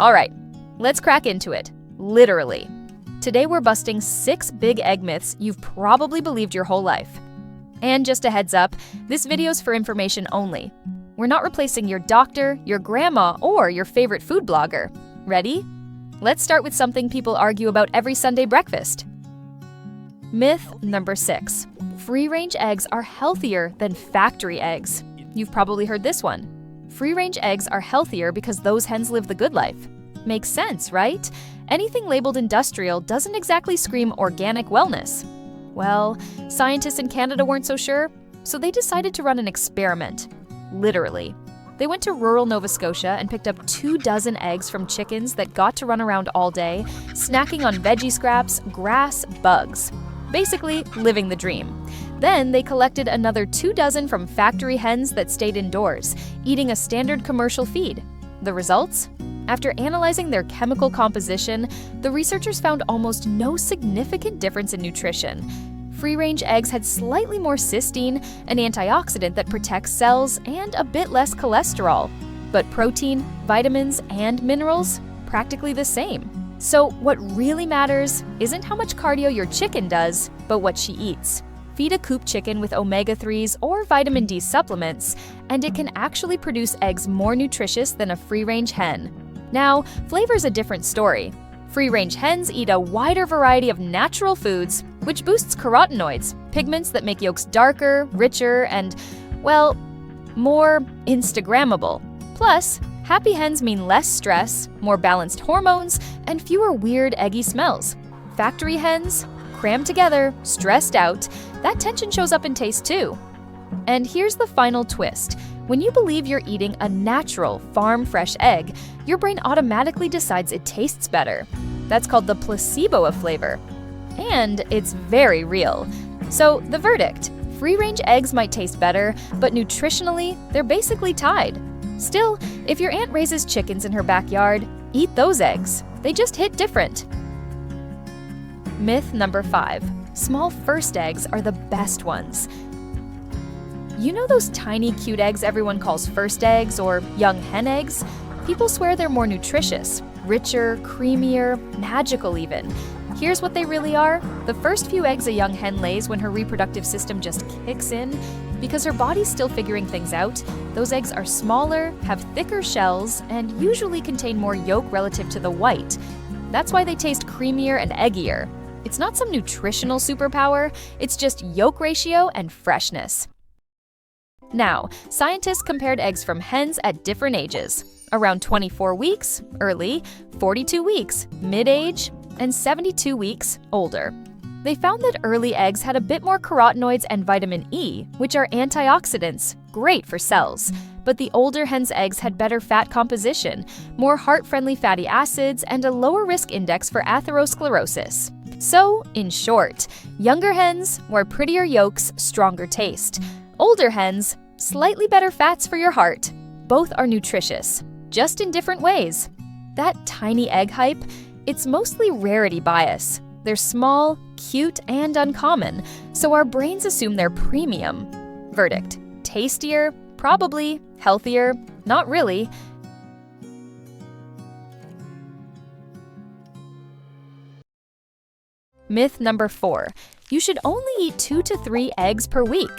All right, let's crack into it. Literally. Today we're busting 6 big egg myths you've probably believed your whole life. And just a heads up, this video's for information only. We're not replacing your doctor, your grandma, or your favorite food blogger. Ready? Let's start with something people argue about every Sunday breakfast. Myth number 6. Free-range eggs are healthier than factory eggs. You've probably heard this one. Free-range eggs are healthier because those hens live the good life. Makes sense, right? Anything labeled industrial doesn't exactly scream organic wellness. Well, scientists in Canada weren't so sure, so they decided to run an experiment. Literally. They went to rural Nova Scotia and picked up 24 eggs from chickens that got to run around all day, snacking on veggie scraps, grass, bugs. Basically, living the dream. Then they collected another 24 from factory hens that stayed indoors, eating a standard commercial feed. The results? After analyzing their chemical composition, the researchers found almost no significant difference in nutrition. Free-range eggs had slightly more cysteine, an antioxidant that protects cells, and a bit less cholesterol. But protein, vitamins, and minerals? Practically the same. So what really matters isn't how much cardio your chicken does, but what she eats. Feed a coop chicken with omega-3s or vitamin D supplements, and it can actually produce eggs more nutritious than a free-range hen. Now, flavor's a different story. Free-range hens eat a wider variety of natural foods, which boosts carotenoids, pigments that make yolks darker, richer, and, well, more Instagrammable. Plus, happy hens mean less stress, more balanced hormones, and fewer weird eggy smells. Factory hens? Crammed together, stressed out, that tension shows up in taste too. And here's the final twist. When you believe you're eating a natural, farm-fresh egg, your brain automatically decides it tastes better. That's called the placebo of flavor. And it's very real. So the verdict, free-range eggs might taste better, but nutritionally, they're basically tied. Still, if your aunt raises chickens in her backyard, eat those eggs. They just hit different. Myth number 5. Small first eggs are the best ones. You know those tiny cute eggs everyone calls first eggs or young hen eggs? People swear they're more nutritious, richer, creamier, magical even. Here's what they really are. The first few eggs a young hen lays when her reproductive system just kicks in, because her body's still figuring things out, those eggs are smaller, have thicker shells, and usually contain more yolk relative to the white. That's why they taste creamier and eggier. It's not some nutritional superpower, it's just yolk ratio and freshness. Now, scientists compared eggs from hens at different ages. Around 24 weeks, early, 42 weeks, mid-age, and 72 weeks, older. They found that early eggs had a bit more carotenoids and vitamin E, which are antioxidants, great for cells. But the older hens' eggs had better fat composition, more heart-friendly fatty acids, and a lower risk index for atherosclerosis. So, in short, younger hens, more prettier yolks, stronger taste. Older hens, slightly better fats for your heart. Both are nutritious, just in different ways. That tiny egg hype, it's mostly rarity bias. They're small, cute, and uncommon, so our brains assume they're premium. Verdict: tastier? Probably. Healthier? Not really. Myth number 4. You should only eat 2 to 3 eggs per week.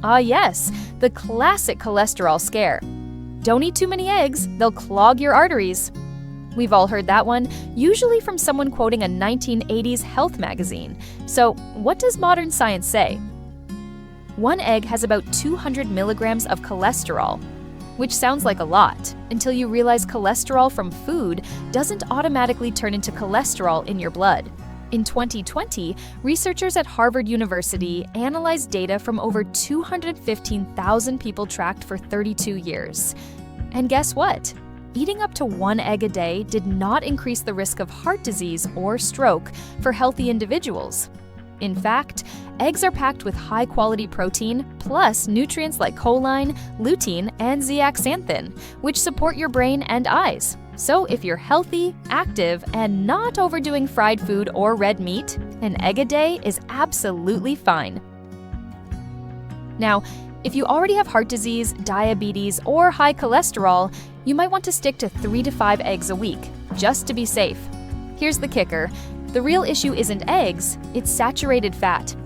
Ah yes, the classic cholesterol scare. Don't eat too many eggs, they'll clog your arteries. We've all heard that one, usually from someone quoting a 1980s health magazine. So, what does modern science say? One egg has about 200 milligrams of cholesterol, which sounds like a lot, until you realize cholesterol from food doesn't automatically turn into cholesterol in your blood. In 2020, researchers at Harvard University analyzed data from over 215,000 people tracked for 32 years. And guess what? Eating up to 1 egg a day did not increase the risk of heart disease or stroke for healthy individuals. In fact, eggs are packed with high-quality protein, plus nutrients like choline, lutein, and zeaxanthin, which support your brain and eyes. So if you're healthy, active, and not overdoing fried food or red meat, an egg a day is absolutely fine. Now, If you already have heart disease, diabetes, or high cholesterol, you might want to stick to 3 to 5 eggs a week, just to be safe. Here's the kicker. The real issue isn't eggs, it's saturated fat.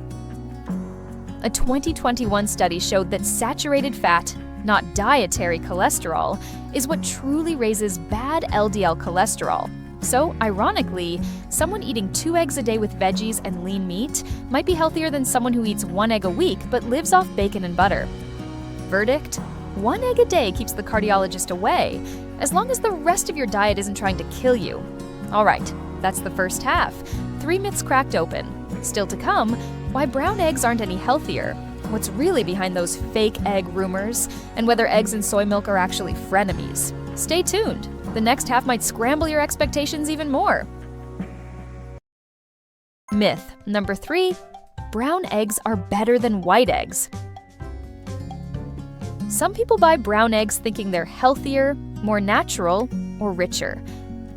A 2021 study showed that saturated fat, not dietary cholesterol, is what truly raises bad LDL cholesterol. So, ironically, someone eating 2 eggs a day with veggies and lean meat might be healthier than someone who eats 1 egg a week but lives off bacon and butter. Verdict? 1 egg a day keeps the cardiologist away, as long as the rest of your diet isn't trying to kill you. All right, that's the first half. 3 myths cracked open. Still to come, why brown eggs aren't any healthier, what's really behind those fake egg rumors, and whether eggs and soy milk are actually frenemies. Stay tuned. The next half might scramble your expectations even more. Myth number 3, brown eggs are better than white eggs. Some people buy brown eggs thinking they're healthier, more natural, or richer.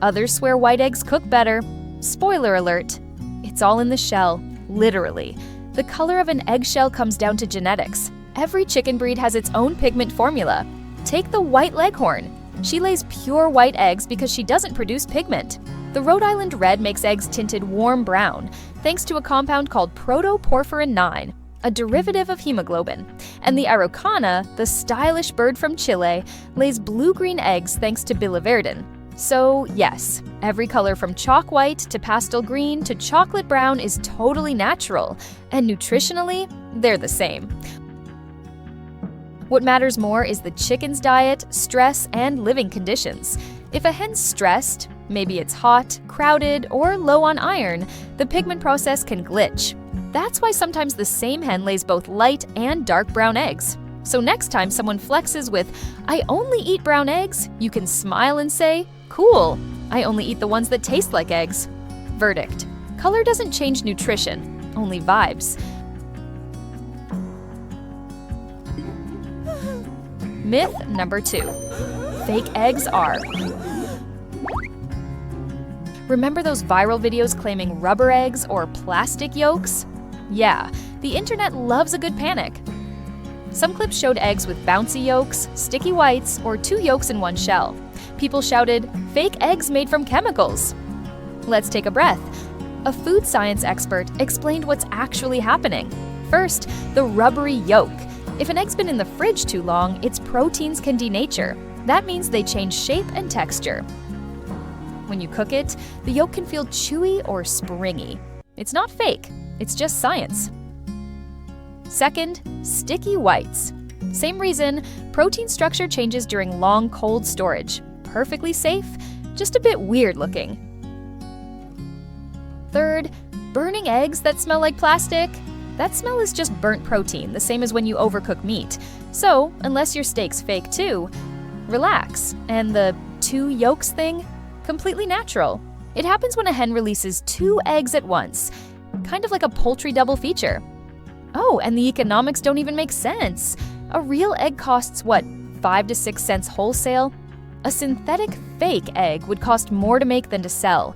Others swear white eggs cook better. Spoiler alert, it's all in the shell, literally. The color of an eggshell comes down to genetics. Every chicken breed has its own pigment formula. Take the white leghorn. She lays pure white eggs because she doesn't produce pigment. The Rhode Island red makes eggs tinted warm brown, thanks to a compound called protoporphyrin 9, a derivative of hemoglobin. And the Araucana, the stylish bird from Chile, lays blue-green eggs thanks to biliverdin. So yes, every color from chalk white to pastel green to chocolate brown is totally natural, and nutritionally, they're the same. What matters more is the chicken's diet, stress, and living conditions. If a hen's stressed, maybe it's hot, crowded, or low on iron, the pigment process can glitch. That's why sometimes the same hen lays both light and dark brown eggs. So next time someone flexes with, "I only eat brown eggs," you can smile and say, "Cool, I only eat the ones that taste like eggs." Verdict: color doesn't change nutrition, only vibes. Myth number 2, fake eggs are. Remember those viral videos claiming rubber eggs or plastic yolks? Yeah, the internet loves a good panic. Some clips showed eggs with bouncy yolks, sticky whites, or 2 yolks in 1 shell. People shouted, "Fake eggs made from chemicals." Let's take a breath. A food science expert explained what's actually happening. First, the rubbery yolk. If an egg's been in the fridge too long, its proteins can denature. That means they change shape and texture. When you cook it, the yolk can feel chewy or springy. It's not fake, it's just science. Second, sticky whites. Same reason, protein structure changes during long cold storage. Perfectly safe, just a bit weird looking. Third, burning eggs that smell like plastic. That smell is just burnt protein, the same as when you overcook meat. So, unless your steak's fake too, relax. And the 2 yolks thing? Completely natural. It happens when a hen releases 2 eggs at once, kind of like a poultry double feature. Oh, and the economics don't even make sense. A real egg costs what, 5 to 6 cents wholesale? A synthetic fake egg would cost more to make than to sell.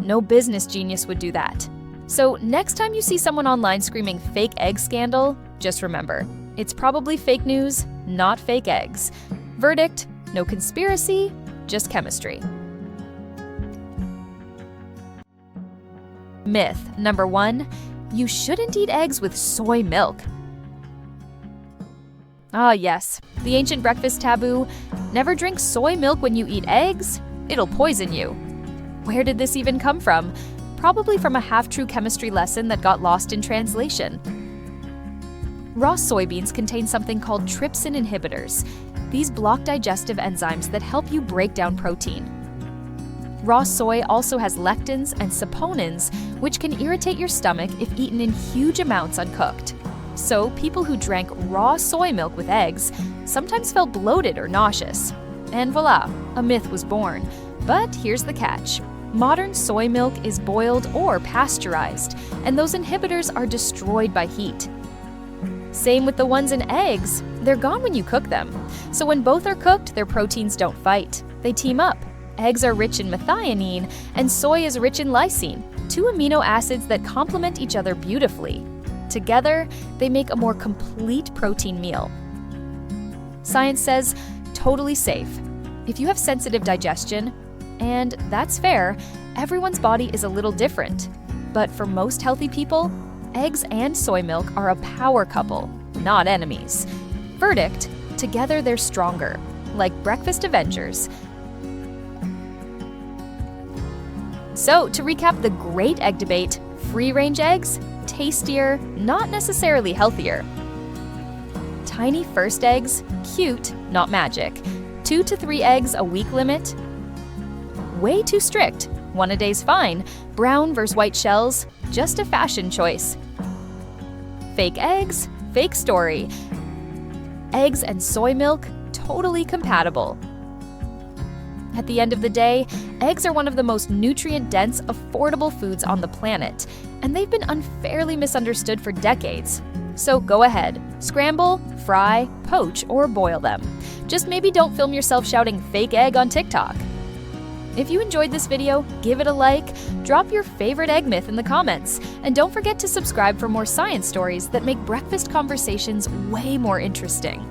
No business genius would do that. So next time you see someone online screaming fake egg scandal, just remember, it's probably fake news, not fake eggs. Verdict: no conspiracy, just chemistry. Myth number 1, you shouldn't eat eggs with soy milk. Ah yes, the ancient breakfast taboo, never drink soy milk when you eat eggs, it'll poison you. Where did this even come from? Probably from a half-true chemistry lesson that got lost in translation. Raw soybeans contain something called trypsin inhibitors. These block digestive enzymes that help you break down protein. Raw soy also has lectins and saponins, which can irritate your stomach if eaten in huge amounts uncooked. So people who drank raw soy milk with eggs sometimes felt bloated or nauseous. And voila, a myth was born. But here's the catch. Modern soy milk is boiled or pasteurized, and those inhibitors are destroyed by heat. Same with the ones in eggs. They're gone when you cook them. So when both are cooked, their proteins don't fight. They team up. Eggs are rich in methionine, and soy is rich in lysine, 2 amino acids that complement each other beautifully. Together, they make a more complete protein meal. science says totally safe. If you have sensitive digestion, and that's fair, everyone's body is a little different. But for most healthy people, eggs and soy milk are a power couple, not enemies. Verdict: together they're stronger, like breakfast Avengers. So, to recap the great egg debate, free-range eggs, tastier, not necessarily healthier. Tiny first eggs, cute, not magic. 2 to 3 eggs a week limit. Way too strict. 1 a day's fine. Brown versus white shells, just a fashion choice. Fake eggs, fake story. Eggs and soy milk, totally compatible. At the end of the day, eggs are one of the most nutrient-dense, affordable foods on the planet, and they've been unfairly misunderstood for decades. So go ahead, scramble, fry, poach, or boil them. Just maybe don't film yourself shouting fake egg on TikTok. If you enjoyed this video, give it a like, drop your favorite egg myth in the comments, and don't forget to subscribe for more science stories that make breakfast conversations way more interesting.